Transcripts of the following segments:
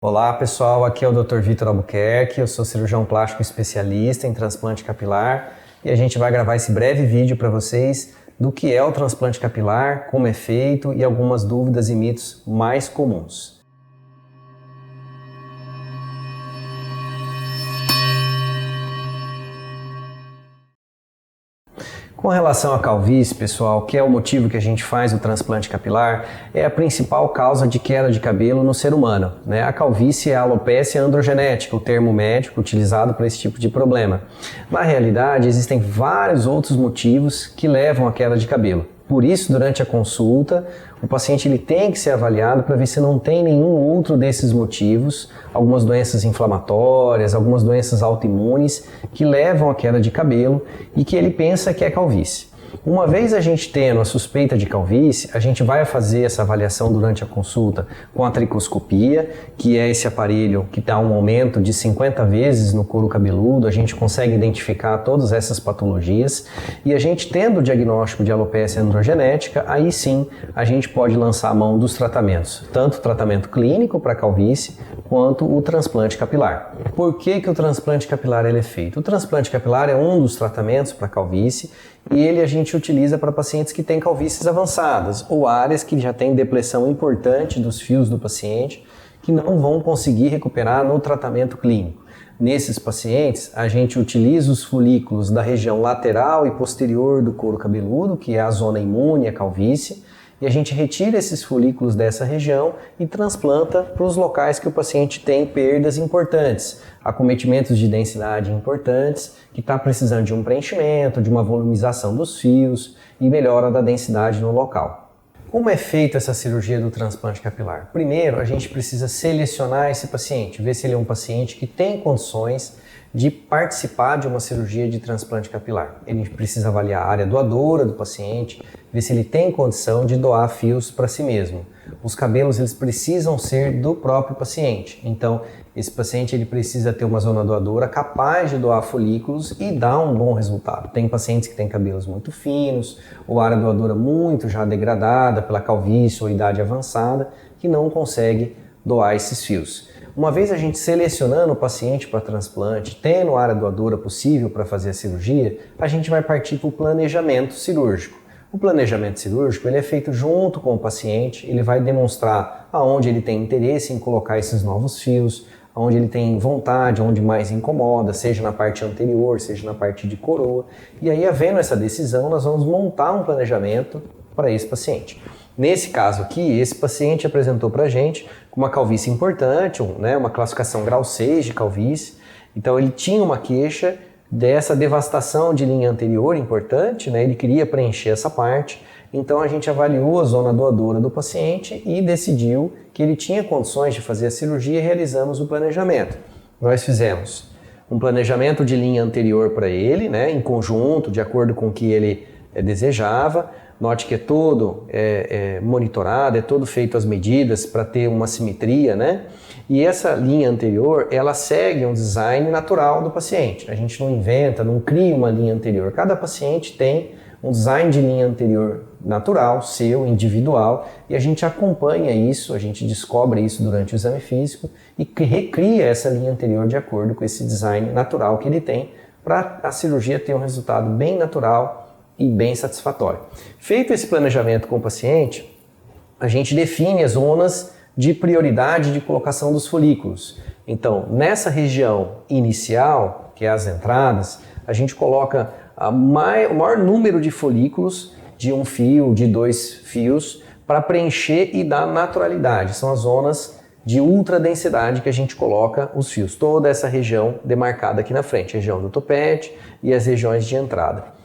Olá pessoal, aqui é o Dr. Vitor Albuquerque, eu sou cirurgião plástico especialista em transplante capilar e a gente vai gravar esse breve vídeo para vocês do que é o transplante capilar, como é feito e algumas dúvidas e mitos mais comuns. Com relação à calvície, pessoal, que é o motivo que a gente faz o transplante capilar, é a principal causa de queda de cabelo no ser humano, né? A calvície é a alopécia androgenética, o termo médico utilizado para esse tipo de problema. Na realidade, existem vários outros motivos que levam à queda de cabelo. Por isso, durante a consulta, o paciente tem que ser avaliado para ver se não tem nenhum outro desses motivos, algumas doenças inflamatórias, algumas doenças autoimunes que levam à queda de cabelo e que ele pensa que é calvície. Uma vez a gente tendo a suspeita de calvície, a gente vai fazer essa avaliação durante a consulta com a tricoscopia, que é esse aparelho que dá um aumento de 50 vezes no couro cabeludo, a gente consegue identificar todas essas patologias e a gente tendo o diagnóstico de alopécia androgenética, aí sim a gente pode lançar a mão dos tratamentos, tanto o tratamento clínico para calvície quanto o transplante capilar. Por que o transplante capilar é feito? O transplante capilar é um dos tratamentos para calvície e ele a gente utiliza para pacientes que têm calvícies avançadas ou áreas que já têm depressão importante dos fios do paciente que não vão conseguir recuperar no tratamento clínico. Nesses pacientes, a gente utiliza os folículos da região lateral e posterior do couro cabeludo, que é a zona imune à calvície, e a gente retira esses folículos dessa região e transplanta para os locais que o paciente tem perdas importantes, acometimentos de densidade importantes, que está precisando de um preenchimento, de uma volumização dos fios e melhora da densidade no local. Como é feita essa cirurgia do transplante capilar? Primeiro, a gente precisa selecionar esse paciente, ver se ele é um paciente que tem condições de participar de uma cirurgia de transplante capilar. Ele precisa avaliar a área doadora do paciente, ver se ele tem condição de doar fios para si mesmo. Os cabelos eles precisam ser do próprio paciente, então esse paciente ele precisa ter uma zona doadora capaz de doar folículos e dar um bom resultado. Tem pacientes que têm cabelos muito finos, ou área doadora muito já degradada pela calvície ou idade avançada, que não consegue doar esses fios. Uma vez a gente selecionando o paciente para transplante, tendo a área doadora possível para fazer a cirurgia, a gente vai partir para o planejamento cirúrgico. O planejamento cirúrgico ele é feito junto com o paciente, ele vai demonstrar aonde ele tem interesse em colocar esses novos fios, aonde ele tem vontade, onde mais incomoda, seja na parte anterior, seja na parte de coroa. E aí, havendo essa decisão, nós vamos montar um planejamento para esse paciente. Nesse caso aqui, esse paciente apresentou para a gente com uma calvície importante, uma classificação grau 6 de calvície. Então ele tinha uma queixa dessa devastação de linha anterior importante, ele queria preencher essa parte. Então a gente avaliou a zona doadora do paciente e decidiu que ele tinha condições de fazer a cirurgia e realizamos o planejamento. Nós fizemos um planejamento de linha anterior para ele, em conjunto, de acordo com o que ele desejava. Note que é todo monitorado, é todo feito as medidas para ter uma simetria, E essa linha anterior, ela segue um design natural do paciente. A gente não inventa, não cria uma linha anterior. Cada paciente tem um design de linha anterior natural, seu, individual, e a gente acompanha isso, a gente descobre isso durante o exame físico e recria essa linha anterior de acordo com esse design natural que ele tem para a cirurgia ter um resultado bem natural e bem satisfatório. Feito esse planejamento com o paciente, a gente define as zonas de prioridade de colocação dos folículos. Então, nessa região inicial, que é as entradas, a gente coloca o maior número de folículos, de um fio, de 2 fios, para preencher e dar naturalidade. São as zonas de ultradensidade que a gente coloca os fios. Toda essa região demarcada aqui na frente, região do topete e as regiões de entrada.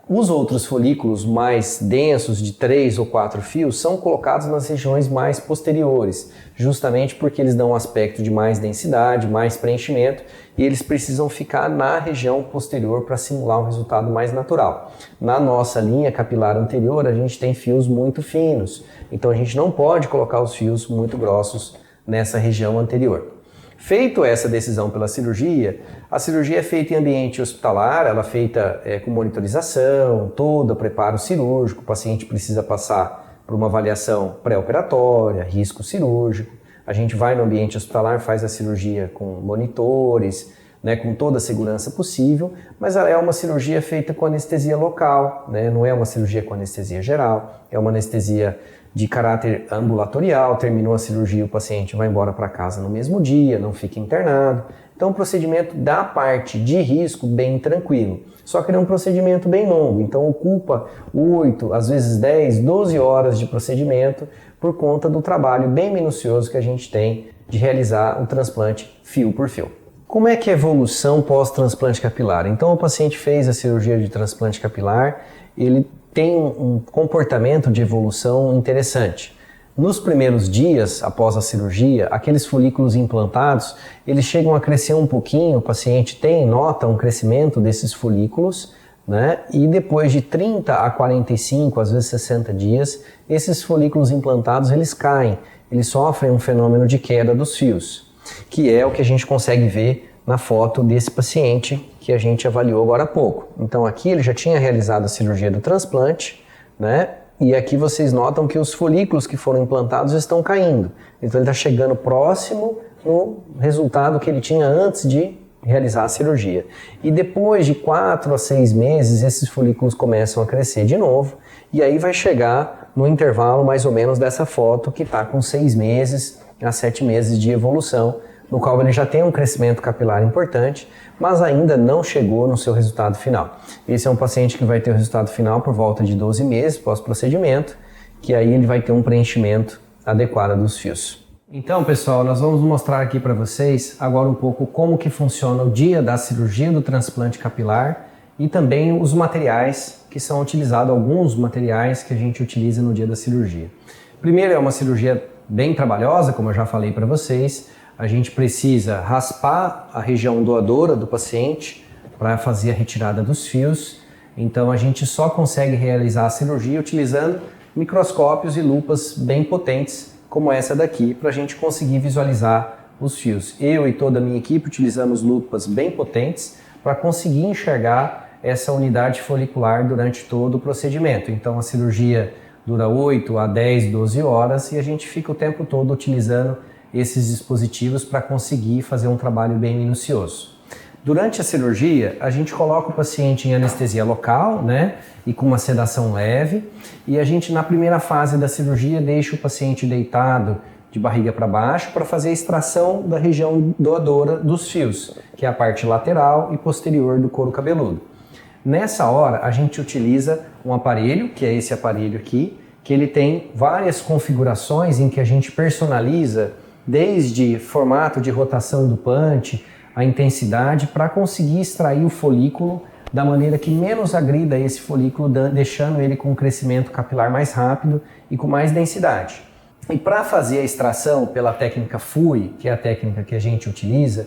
Os outros folículos mais densos, de 3 ou 4 fios, são colocados nas regiões mais posteriores, justamente porque eles dão um aspecto de mais densidade, mais preenchimento, e eles precisam ficar na região posterior para simular um resultado mais natural. Na nossa linha capilar anterior, a gente tem fios muito finos, então a gente não pode colocar os fios muito grossos nessa região anterior. Feito essa decisão pela cirurgia, a cirurgia é feita em ambiente hospitalar, ela é feita com monitorização, todo o preparo cirúrgico, o paciente precisa passar por uma avaliação pré-operatória, risco cirúrgico. A gente vai no ambiente hospitalar, faz a cirurgia com monitores, né, com toda a segurança possível, mas ela é uma cirurgia feita com anestesia local, né, não é uma cirurgia com anestesia geral, é uma anestesia de caráter ambulatorial. Terminou a cirurgia, o paciente vai embora para casa no mesmo dia, não fica internado. Então, um procedimento da parte de risco bem tranquilo. Só que ele é um procedimento bem longo, então ocupa 8, às vezes 10, 12 horas de procedimento por conta do trabalho bem minucioso que a gente tem de realizar o transplante fio por fio. Como é que é a evolução pós-transplante capilar? Então, o paciente fez a cirurgia de transplante capilar, ele tem um comportamento de evolução interessante. Nos primeiros dias após a cirurgia, aqueles folículos implantados, eles chegam a crescer um pouquinho, o paciente nota um crescimento desses folículos, né? E depois de 30 a 45, às vezes 60 dias, esses folículos implantados eles caem, eles sofrem um fenômeno de queda dos fios, que é o que a gente consegue ver na foto desse paciente que a gente avaliou agora há pouco. Então aqui ele já tinha realizado a cirurgia do transplante, né? E aqui vocês notam que os folículos que foram implantados estão caindo. Então ele está chegando próximo no resultado que ele tinha antes de realizar a cirurgia. E depois de 4 a 6 meses, esses folículos começam a crescer de novo. E aí vai chegar no intervalo mais ou menos dessa foto que está com 6 meses a 7 meses de evolução, no qual ele já tem um crescimento capilar importante, mas ainda não chegou no seu resultado final. Esse é um paciente que vai ter o resultado final por volta de 12 meses pós-procedimento, que aí ele vai ter um preenchimento adequado dos fios. Então, pessoal, nós vamos mostrar aqui para vocês agora um pouco como que funciona o dia da cirurgia do transplante capilar e também os materiais que são utilizados, alguns materiais que a gente utiliza no dia da cirurgia. Primeiro, é uma cirurgia bem trabalhosa, como eu já falei para vocês. A gente precisa raspar a região doadora do paciente para fazer a retirada dos fios. Então a gente só consegue realizar a cirurgia utilizando microscópios e lupas bem potentes, como essa daqui, para a gente conseguir visualizar os fios. Eu e toda a minha equipe utilizamos lupas bem potentes para conseguir enxergar essa unidade folicular durante todo o procedimento. Então a cirurgia dura 8 a 10, 12 horas e a gente fica o tempo todo utilizando esses dispositivos para conseguir fazer um trabalho bem minucioso. Durante a cirurgia, a gente coloca o paciente em anestesia local, né, e com uma sedação leve, e a gente na primeira fase da cirurgia deixa o paciente deitado de barriga para baixo para fazer a extração da região doadora dos fios, que é a parte lateral e posterior do couro cabeludo. Nessa hora, a gente utiliza um aparelho, que é esse aparelho aqui, que ele tem várias configurações em que a gente personaliza desde formato de rotação do punch, a intensidade, para conseguir extrair o folículo da maneira que menos agrida esse folículo, deixando ele com um crescimento capilar mais rápido e com mais densidade. E para fazer a extração pela técnica FUI, que é a técnica que a gente utiliza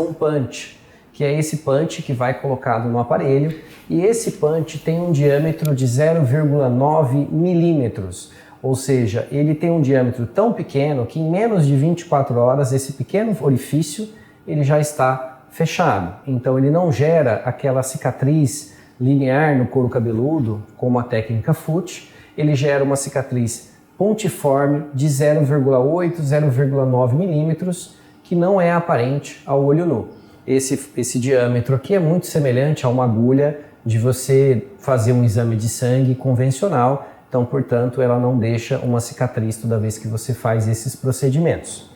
um punch, que é esse punch que vai colocado no aparelho, e esse punch tem um diâmetro de 0,9 milímetros. Ou seja, ele tem um diâmetro tão pequeno que em menos de 24 horas esse pequeno orifício ele já está fechado. Então ele não gera aquela cicatriz linear no couro cabeludo, como a técnica FUT, ele gera uma cicatriz pontiforme de 0,8, 0,9 milímetros, que não é aparente ao olho nu. Esse diâmetro aqui é muito semelhante a uma agulha de você fazer um exame de sangue convencional. Então, portanto, ela não deixa uma cicatriz toda vez que você faz esses procedimentos.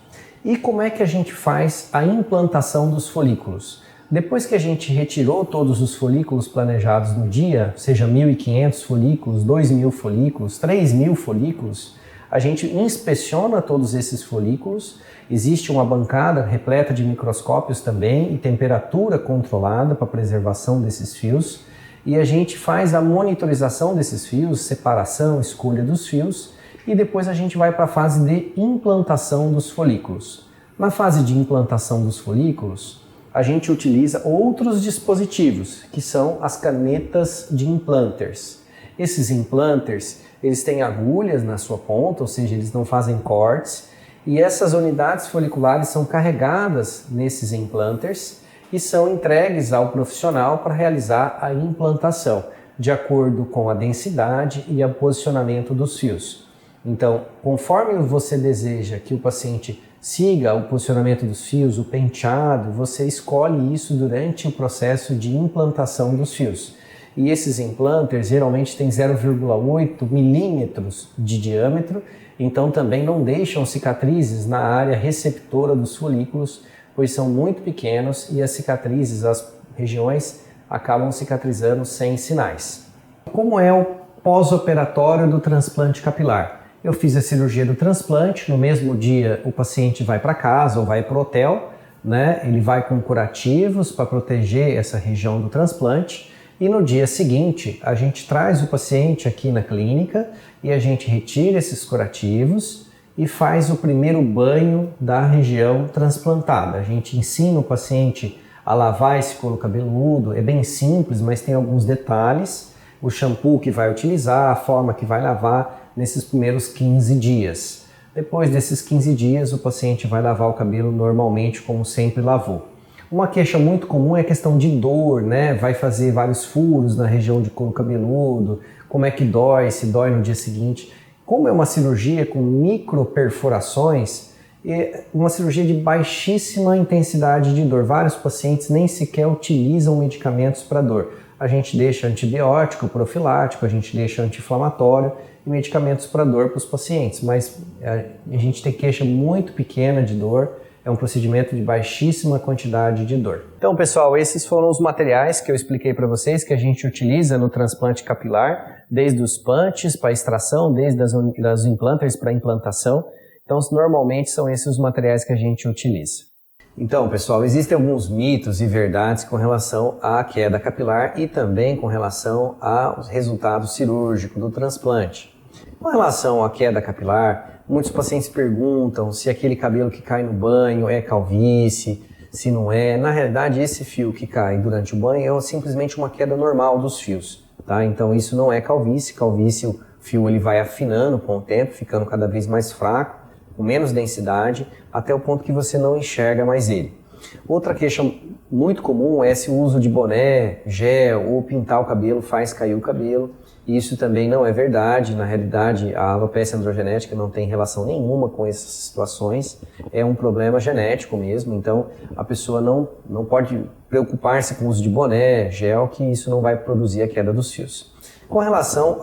E como é que a gente faz a implantação dos folículos? Depois que a gente retirou todos os folículos planejados no dia, seja 1.500 folículos, 2.000 folículos, 3.000 folículos, a gente inspeciona todos esses folículos. Existe uma bancada repleta de microscópios também e temperatura controlada para a preservação desses fios. E a gente faz a monitorização desses fios, separação, escolha dos fios, e depois a gente vai para a fase de implantação dos folículos. Na fase de implantação dos folículos, a gente utiliza outros dispositivos, que são as canetas de implanters. Esses implanters, eles têm agulhas na sua ponta, ou seja, eles não fazem cortes, e essas unidades foliculares são carregadas nesses implanters e são entregues ao profissional para realizar a implantação, de acordo com a densidade e o posicionamento dos fios. Então, conforme você deseja que o paciente siga o posicionamento dos fios, o penteado, você escolhe isso durante o processo de implantação dos fios. E esses implanters geralmente têm 0,8 milímetros de diâmetro, então também não deixam cicatrizes na área receptora dos folículos, pois são muito pequenos e as cicatrizes, as regiões, acabam cicatrizando sem sinais. Como é o pós-operatório do transplante capilar? Eu fiz a cirurgia do transplante, no mesmo dia o paciente vai para casa ou vai para o hotel, né? Ele vai com curativos para proteger essa região do transplante e no dia seguinte a gente traz o paciente aqui na clínica e a gente retira esses curativos e faz o primeiro banho da região transplantada. A gente ensina o paciente a lavar esse couro cabeludo, é bem simples, mas tem alguns detalhes, o shampoo que vai utilizar, a forma que vai lavar, nesses primeiros 15 dias. Depois desses 15 dias, o paciente vai lavar o cabelo normalmente, como sempre lavou. Uma queixa muito comum é a questão de dor, né? Vai fazer vários furos na região de couro cabeludo, como é que dói, se dói no dia seguinte. Como é uma cirurgia com microperfurações, é uma cirurgia de baixíssima intensidade de dor. Vários pacientes nem sequer utilizam medicamentos para dor. A gente deixa antibiótico profilático, a gente deixa anti-inflamatório e medicamentos para dor para os pacientes, mas a gente tem queixa muito pequena de dor, é um procedimento de baixíssima quantidade de dor. Então, pessoal, esses foram os materiais que eu expliquei para vocês que a gente utiliza no transplante capilar, desde os punches para extração, desde das implanters para implantação. Então, normalmente são esses os materiais que a gente utiliza. Então, pessoal, existem alguns mitos e verdades com relação à queda capilar e também com relação aos resultados cirúrgicos do transplante. Com relação à queda capilar, muitos pacientes perguntam se aquele cabelo que cai no banho é calvície, se não é. Na realidade, esse fio que cai durante o banho é simplesmente uma queda normal dos fios, tá? Então, isso não é calvície. Calvície, o fio ele vai afinando com o tempo, ficando cada vez mais fraco, com menos densidade, até o ponto que você não enxerga mais ele. Outra queixa muito comum é se o uso de boné, gel ou pintar o cabelo faz cair o cabelo. Isso também não é verdade. Na realidade, a alopecia androgenética não tem relação nenhuma com essas situações. É um problema genético mesmo, então a pessoa não pode preocupar-se com o uso de boné, gel, que isso não vai produzir a queda dos fios. Com relação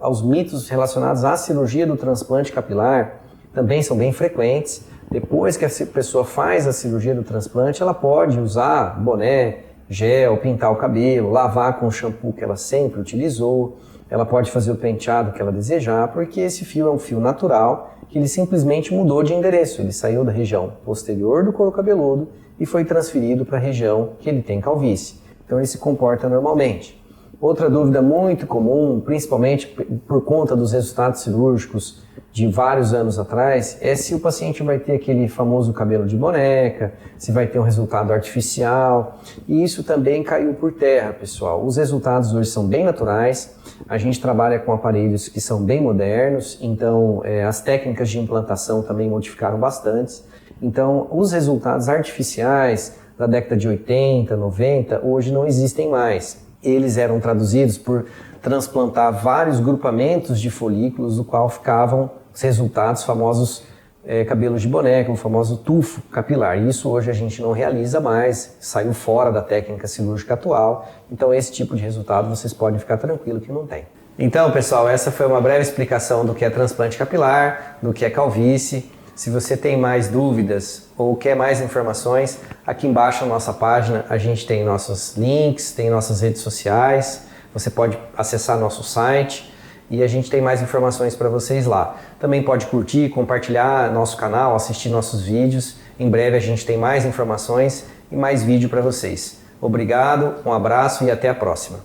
aos mitos relacionados à cirurgia do transplante capilar, também são bem frequentes. Depois que a pessoa faz a cirurgia do transplante, ela pode usar boné, gel, pintar o cabelo, lavar com o shampoo que ela sempre utilizou, ela pode fazer o penteado que ela desejar, porque esse fio é um fio natural, que ele simplesmente mudou de endereço, ele saiu da região posterior do couro cabeludo e foi transferido para a região que ele tem calvície. Então ele se comporta normalmente. Outra dúvida muito comum, principalmente por conta dos resultados cirúrgicos de vários anos atrás, é se o paciente vai ter aquele famoso cabelo de boneca, se vai ter um resultado artificial, e isso também caiu por terra, pessoal. Os resultados hoje são bem naturais, a gente trabalha com aparelhos que são bem modernos, então as técnicas de implantação também modificaram bastante, então os resultados artificiais da década de 80, 90, hoje não existem mais. Eles eram traduzidos por transplantar vários grupamentos de folículos, do qual ficavam os resultados famosos cabelos de boneca, o famoso tufo capilar. Isso hoje a gente não realiza mais, saiu fora da técnica cirúrgica atual, então esse tipo de resultado vocês podem ficar tranquilos que não tem. Então, pessoal, essa foi uma breve explicação do que é transplante capilar, do que é calvície. Se você tem mais dúvidas ou quer mais informações, aqui embaixo na nossa página a gente tem nossos links, tem nossas redes sociais, você pode acessar nosso site e a gente tem mais informações para vocês lá. Também pode curtir, compartilhar nosso canal, assistir nossos vídeos. Em breve a gente tem mais informações e mais vídeo para vocês. Obrigado, um abraço e até a próxima.